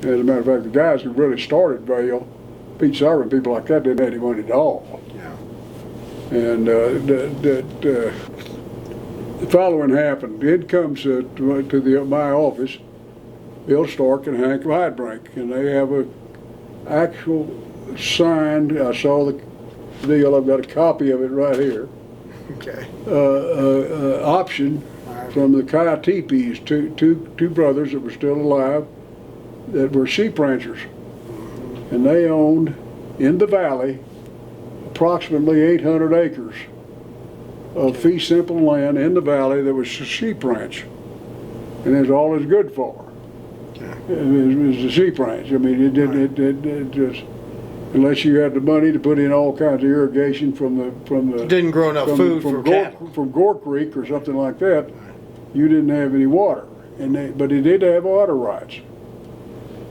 As a matter of fact, the guys who really started Vail, Pete Sauer and people like that, didn't have any money at all. Yeah. And the following happened. It comes to my office, Bill Stark and Hank Heidbrink, and they have a actual signed. I saw the deal. I've got a copy of it right here. Okay. Option from the Coyotepees, two brothers that were still alive, that were sheep ranchers, and they owned in the valley approximately 800 acres of fee simple land in the valley that was a sheep ranch, and that's all it's good for. It was a sheep ranch. I mean, it just, unless you had the money to put in all kinds of irrigation from the didn't grow enough food for cattle from Gore Creek or something like that, you didn't have any water. But it did have water rights.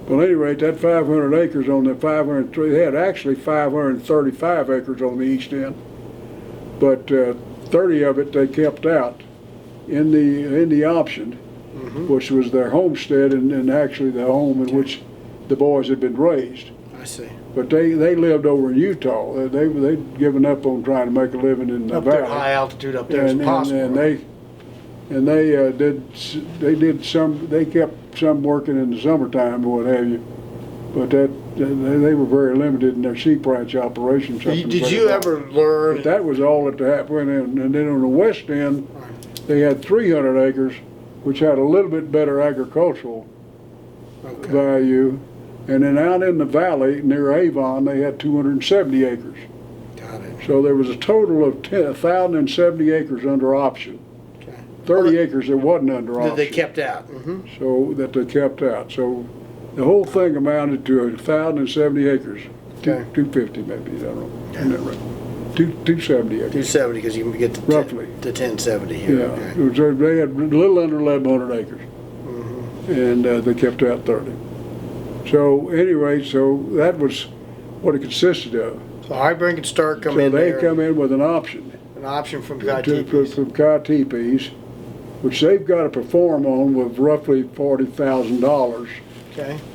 Well, at any rate, that 500 acres on the 503, they had actually 535 acres on the east end, but 30 of it they kept out in the option, which was their homestead and actually the home in which the boys had been raised. I see. But they lived over in Utah. They'd given up on trying to make a living in the valley. There, high altitude up there is impossible. And they kept some working in the summertime or what have you, but they were very limited in their sheep ranch operations. Did you ever learn? But that was all that happened, and then on the west end, they had 300 acres, which had a little bit better agricultural value, and then out in the valley near Avon, they had 270 acres. Got it. So there was a total of 1,070 acres under option. 30 acres that wasn't under option. That they kept out. So that they kept out. So the whole thing amounted to 1,070 acres. 250 maybe, I don't know. Isn't that right? 270 acres. 270 because you can get to roughly to 1070 here. Yeah. Okay. They had a little under 1,100 acres. And they kept out 30. So anyway, so that was what it consisted of. So Heidbrink and Stark come in there. So they come in with an option. An option from Coyotepees. From Coyotepees, which they've got to perform on with roughly $40,000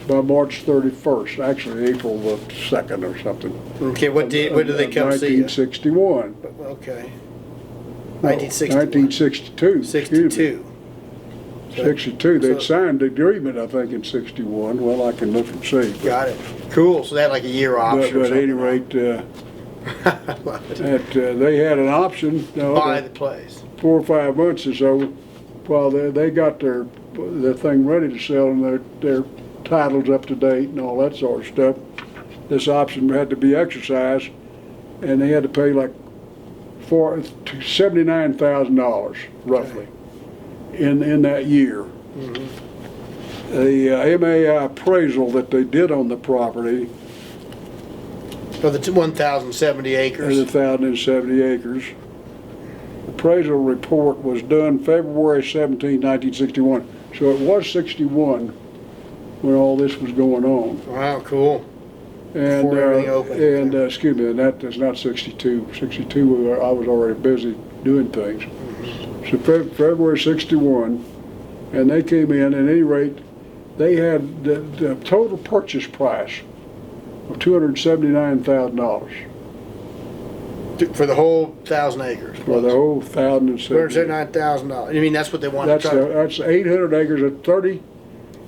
by March 31st, actually April the 2nd or something. Okay, when do they come see you? 1961. Okay. No, 1962. 62. 62. They'd signed the agreement, I think, in 61. Well, I can look and see. Got it. Cool. So they had like a year option. But at any rate, they had an option. Buy the place. 4 or 5 months or so, while they got their thing ready to sell and their titles up to date and all that sort of stuff. This option had to be exercised, and they had to pay like $79,000 roughly in that year. The MAI appraisal that they did on the property for the 1,070 acres. 1,070 acres. Appraisal report was done February 17, 1961. So it was 61 when all this was going on. Wow, cool. And before everything opened. Excuse me, that's not 62. 62, I was already busy doing things. So February 61, and they came in. At any rate, they had the total purchase price of $279,000. For the whole 1,000 acres. For the whole 1,070. $279,000. You mean that's what they wanted? That's 800 acres at a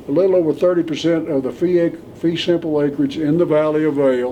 little over 30% of the fee simple acreage in the Valley of Vail.